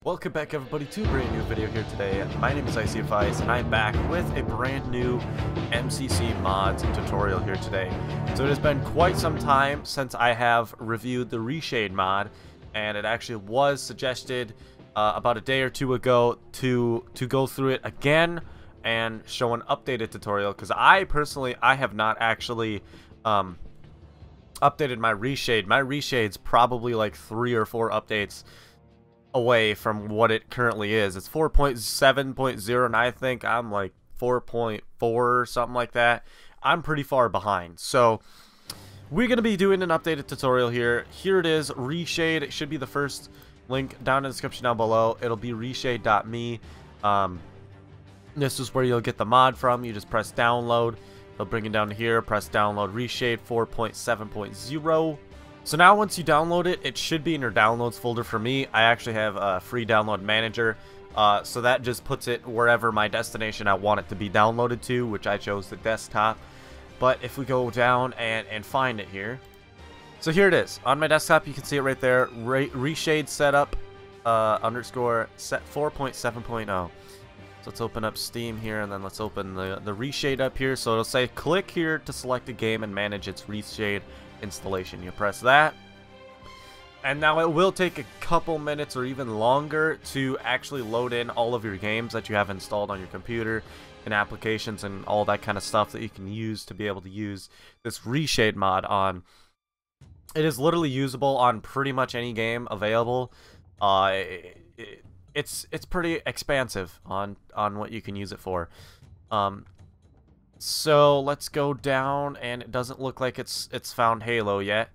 Welcome back everybody to a brand new video here today. My name is IcyAdvice and I'm back with a brand new MCC mods tutorial here today. So it has been quite some time since I have reviewed the RESHADE mod, and it actually was suggested about a day or two ago to go through it again and show an updated tutorial, because I personally have not actually updated my RESHADE. My RESHADE's probably like 3 or 4 updates away from what it currently is. It's 4.7.0 and I think I'm like 4.4 or something like that. I'm pretty far behind. So we're going to be doing an updated tutorial here. Here it is, RESHADE. It should be the first link down in the description down below. It'll be reshade.me. This is where you'll get the mod from. You just press download. It'll bring it down to here. Press download RESHADE 4.7.0. So now once you download it, it should be in your downloads folder. For me, I actually have a free download manager, so that just puts it wherever my destination I want it to be downloaded to, which I chose the desktop. But if we go down and find it here, so here it is. On my desktop, you can see it right there, RESHADE setup underscore set 4.7.0. So let's open up Steam here, and then let's open the RESHADE up here. So it'll say click here to select a game and manage its RESHADE installation. You press that, and now it will take a couple minutes or even longer to actually load in all of your games that you have installed on your computer and applications and all that kind of stuff that you can use to be able to use this RESHADE mod on. It is literally usable on pretty much any game available. It's pretty expansive on what you can use it for. So let's go down, and it doesn't look like it's found Halo yet,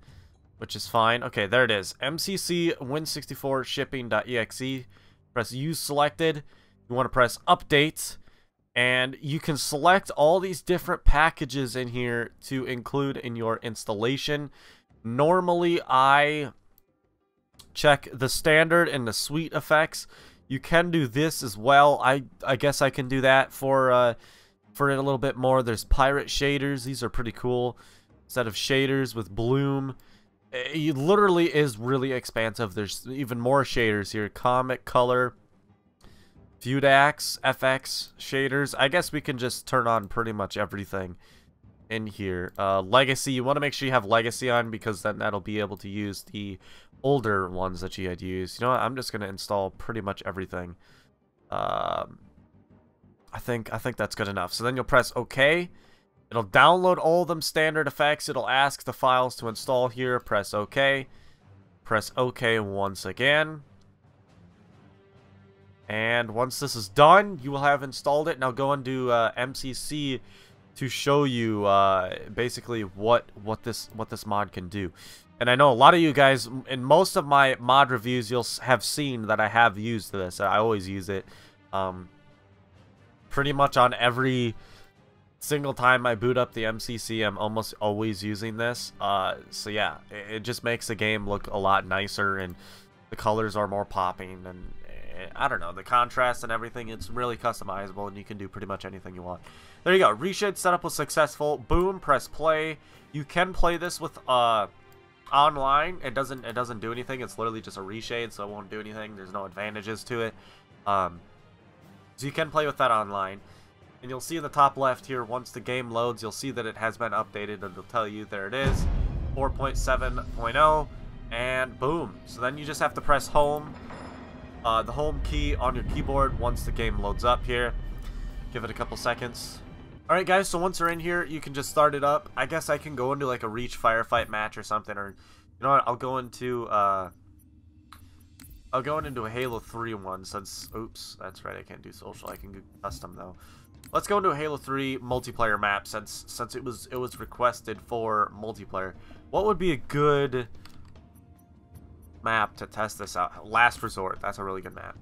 which is fine. Okay, there it is. MCC Win64 shipping.exe. Press use selected. You want to press update, and you can select all these different packages in here to include in your installation. Normally, I check the standard and the suite effects. You can do this as well. I guess I can do that for it a little bit more. There's pirate shaders. These are pretty cool. Set of shaders with bloom. It literally is really expansive. There's even more shaders here. Comic, color, Vudax, FX shaders. I guess we can just turn on pretty much everything in here. Legacy. You want to make sure you have Legacy on, because then that'll be able to use the older ones that you had used. You know what? I'm just going to install pretty much everything. I think that's good enough. So then you'll press OK. It'll download all of them standard effects. It'll ask the files to install here. Press OK. Press OK once again. And once this is done, you will have installed it. Now go into MCC to show you basically what this mod can do. And I know a lot of you guys, in most of my mod reviews, you'll have seen that I have used this. I always use it. Pretty much on every single time I boot up the MCC, I'm almost always using this. So yeah, it just makes the game look a lot nicer, and the colors are more popping, and I don't know, the contrast and everything, it's really customizable, and you can do pretty much anything you want. There you go. RESHADE setup was successful. Boom, press play. You can play this with online. It doesn't do anything. It's literally just a RESHADE, so it won't do anything. There's no advantages to it. So you can play with that online. And you'll see in the top left here, once the game loads, you'll see that it has been updated, and it'll tell you there it is, 4.7.0, and boom. So then you just have to press home, the home key on your keyboard once the game loads up here. Give it a couple seconds. Alright guys, so once you're in here, you can just start it up. I guess I can go into like a Reach firefight match or something, or you know what, I'll go into a Halo 3 one, since, oops, that's right, I can't do social. I can do custom though. Let's go into a Halo 3 multiplayer map, since it was requested for multiplayer. What would be a good map to test this out? Last Resort. That's a really good map.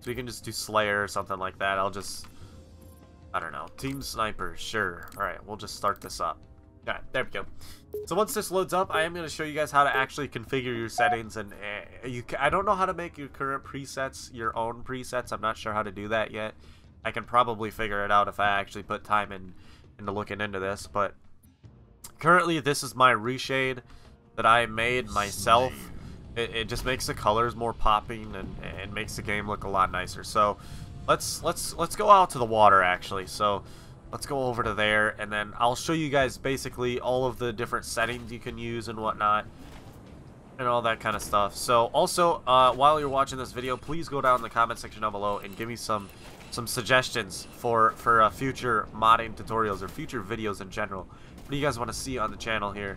So we can just do Slayer or something like that. I don't know. Team Sniper, sure. All right, we'll just start this up. All right, there we go. So once this loads up, I am going to show you guys how to actually configure your settings, and I don't know how to make your current presets your own presets. I'm not sure how to do that yet. I can probably figure it out if I actually put time into looking into this, but currently this is my RESHADE that I made myself. It just makes the colors more popping and makes the game look a lot nicer. So let's go out to the water actually. So let's go over to there, and then I'll show you guys basically all of the different settings you can use and whatnot, and all that kind of stuff. So also, while you're watching this video, please go down in the comment section down below and give me some suggestions for future modding tutorials or future videos in general. What do you guys want to see on the channel here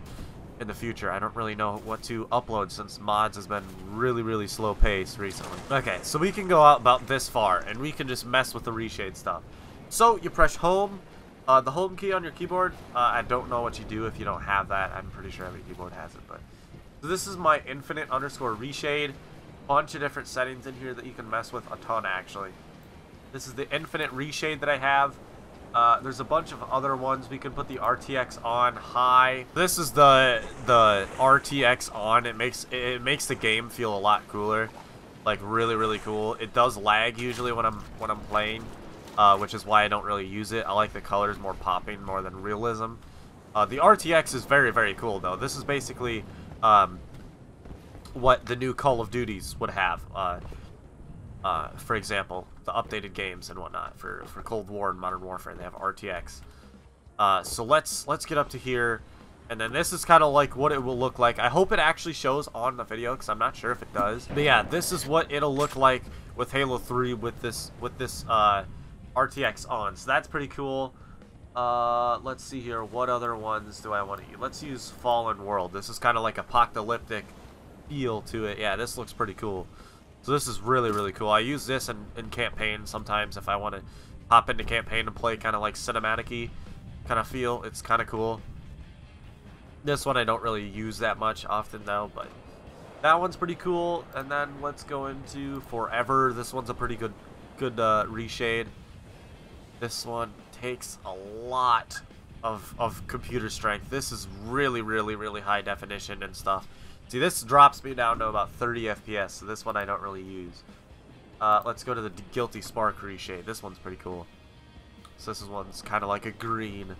in the future? I don't really know what to upload since mods has been really slow paced recently. Okay, so we can go out about this far and we can just mess with the reshade stuff. So you press home, the home key on your keyboard. I don't know what you do if you don't have that. I'm pretty sure every keyboard has it, but so this is my infinite underscore reshade. Bunch of different settings in here that you can mess with, a ton actually. This is the infinite reshade that I have. There's a bunch of other ones. We can put the RTX on high. This is the RTX on. It makes the game feel a lot cooler, like really cool. It does lag usually when I'm playing, which is why I don't really use it. I like the colors more popping more than realism. The RTX is very cool though. This is basically what the new Call of Duties would have. For example, the updated games and whatnot for Cold War and Modern Warfare, they have RTX. So let's get up to here, and then this is kind of like what it will look like. I hope it actually shows on the video because I'm not sure if it does. But yeah, this is what it'll look like with Halo 3 with this RTX on. So that's pretty cool. Let's see here. What other ones do I want to use? Let's use Fallen World. This is kind of like apocalyptic feel to it. Yeah, this looks pretty cool. So this is really cool. I use this in campaign sometimes if I want to hop into campaign and play kind of like cinematic-y kind of feel. It's kind of cool. This one I don't really use that much often though, but that one's pretty cool. And then let's go into Forever. This one's a pretty good reshade. This one takes a lot of computer strength. This is really high definition and stuff. See, this drops me down to about 30 FPS, so this one I don't really use. Let's go to the Guilty Spark reshade. This one's pretty cool. So this one's kind of like a green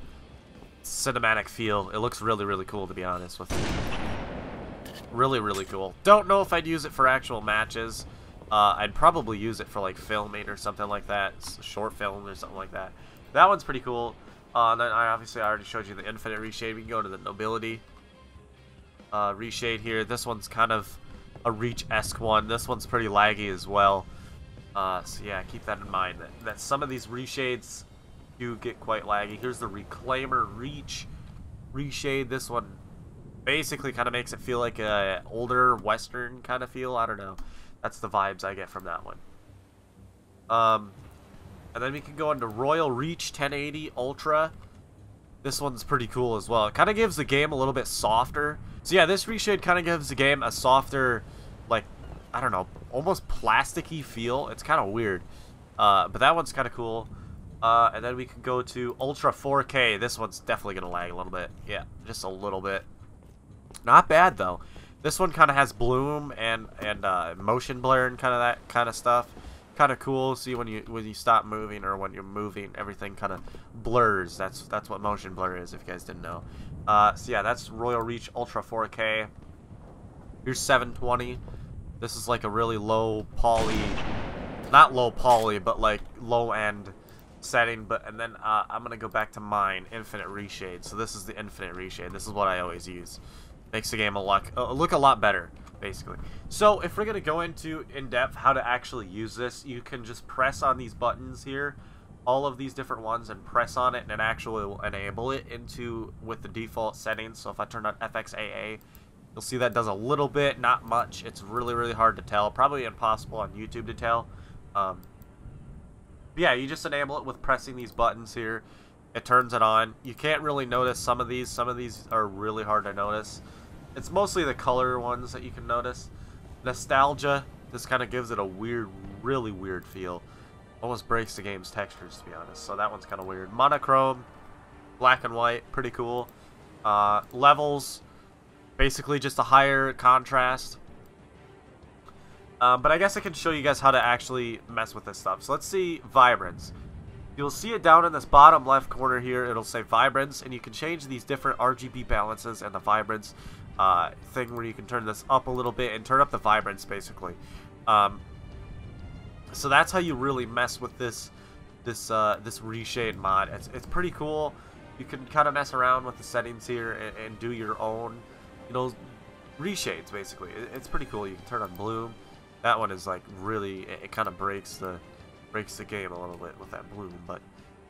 cinematic feel. It looks really cool, to be honest with you. Really cool. Don't know if I'd use it for actual matches. I'd probably use it for like filming or something like that, short film or something like that. That one's pretty cool. Then I already showed you the infinite reshade. We can go to the nobility reshade here. This one's kind of a Reach-esque one. This one's pretty laggy as well. So yeah, keep that in mind. That some of these reshades do get quite laggy. Here's the Reclaimer Reach reshade. This one basically kind of makes it feel like a older Western kind of feel. I don't know. That's the vibes I get from that one. And then we can go into Royal Reach 1080 Ultra. This one's pretty cool as well. It kind of gives the game a little bit softer. So yeah, this reshade kind of gives the game a softer, like, I don't know, almost plasticky feel. It's kind of weird. But that one's kind of cool. And then we can go to Ultra 4K. This one's definitely going to lag a little bit. Yeah, just a little bit. Not bad, though. This one kind of has bloom and motion blur and kind of that kind of stuff. Kind of cool. See, when you stop moving or when you're moving, everything kind of blurs. That's what motion blur is, if you guys didn't know. So yeah, that's Royal Reach Ultra 4K. Here's 720. This is like a really low poly, not low poly, but like low end setting. And then I'm gonna go back to mine, Infinite Reshade. So this is the Infinite Reshade. This is what I always use. Makes the game look a lot better, basically. So if we're gonna go into in depth how to actually use this, you can just press on these buttons here, all of these different ones, and press on it, and it actually will enable it with the default settings. So if I turn on FXAA, you'll see that does a little bit, not much. It's really hard to tell, probably impossible on YouTube to tell. Yeah, you just enable it with pressing these buttons here. It turns it on. You can't really notice some of these. Some of these are really hard to notice. It's mostly the color ones that you can notice. Nostalgia, this kind of gives it a weird, really weird feel. Almost breaks the game's textures, to be honest. So that one's kind of weird. Monochrome, black and white, pretty cool. Levels, basically just a higher contrast. But I guess I can show you guys how to actually mess with this stuff. So let's see Vibrance. You'll see it down in this bottom left corner here. It'll say Vibrance, and you can change these different RGB balances and the Vibrance. thing where you can turn this up a little bit and turn up the vibrance, basically. So that's how you really mess with this reshade mod. It's pretty cool. You can kind of mess around with the settings here and do your own, you know, reshades, basically. It's pretty cool. You can turn on bloom. That one is like really, it kind of breaks the game a little bit with that bloom. But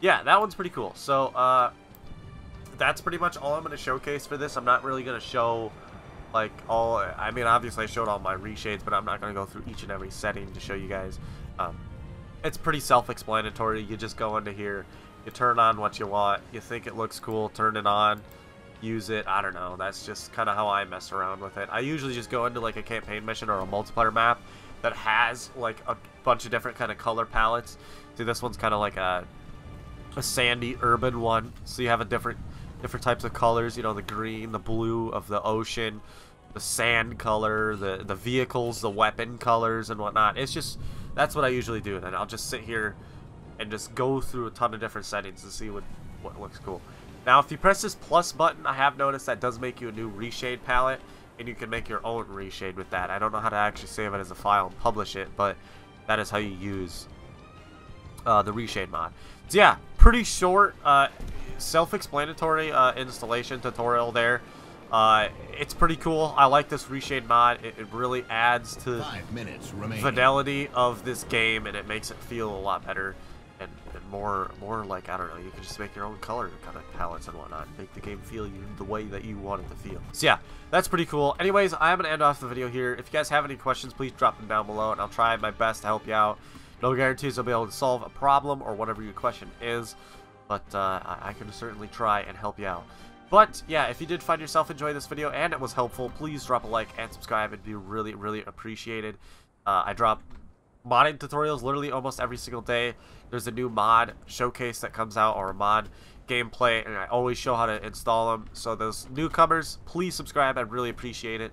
yeah, that one's pretty cool. So that's pretty much all I'm going to showcase for this. I'm not really going to show like all, I mean, obviously I showed all my reshades, but I'm not going to go through each and every setting to show you guys. It's pretty self-explanatory. You just go into here, you turn on what you want, you think it looks cool, turn it on, use it. I don't know, that's just kind of how I mess around with it. I usually just go into like a campaign mission or a multiplayer map that has like a bunch of different kind of color palettes. See, this one's kind of like a sandy urban one, so you have a different types of colors, you know, the green, the blue of the ocean, the sand color, the vehicles, the weapon colors and whatnot. It's just, that's what I usually do, and I'll just sit here and just go through a ton of different settings to see what looks cool. Now, if you press this plus button, I have noticed that does make you a new reshade palette, and you can make your own reshade with that. I don't know how to actually save it as a file and publish it, but that is how you use the reshade mod. So yeah, pretty short, self-explanatory installation tutorial there. It's pretty cool. I like this reshade mod. It really adds to the fidelity of this game, and it makes it feel a lot better and more like, I don't know, you can just make your own color kind of palettes and whatnot, make the game feel the way that you want it to feel. So yeah, that's pretty cool. Anyways, I'm gonna end off the video here. If you guys have any questions, please drop them down below, and I'll try my best to help you out. No guarantees I'll be able to solve a problem or whatever your question is, but I can certainly try and help you out. But yeah, if you did find yourself enjoying this video and it was helpful, please drop a like and subscribe. It'd be really, really appreciated. I drop modding tutorials literally almost every single day. There's a new mod showcase that comes out, or a mod gameplay, and I always show how to install them. So those newcomers, please subscribe. I'd really appreciate it.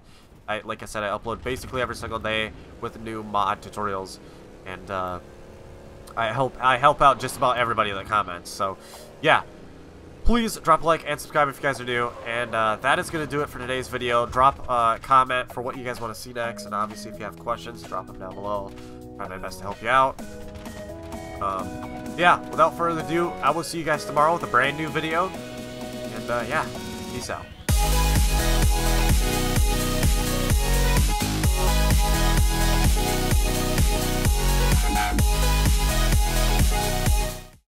Like I said, I upload basically every single day with new mod tutorials, and I help out just about everybody that comments. So yeah, please drop a like and subscribe if you guys are new. And that is going to do it for today's video. Drop a comment for what you guys want to see next, and obviously if you have questions, drop them down below. Try my best to help you out. Yeah, without further ado, I will see you guys tomorrow with a brand new video. And yeah, peace out.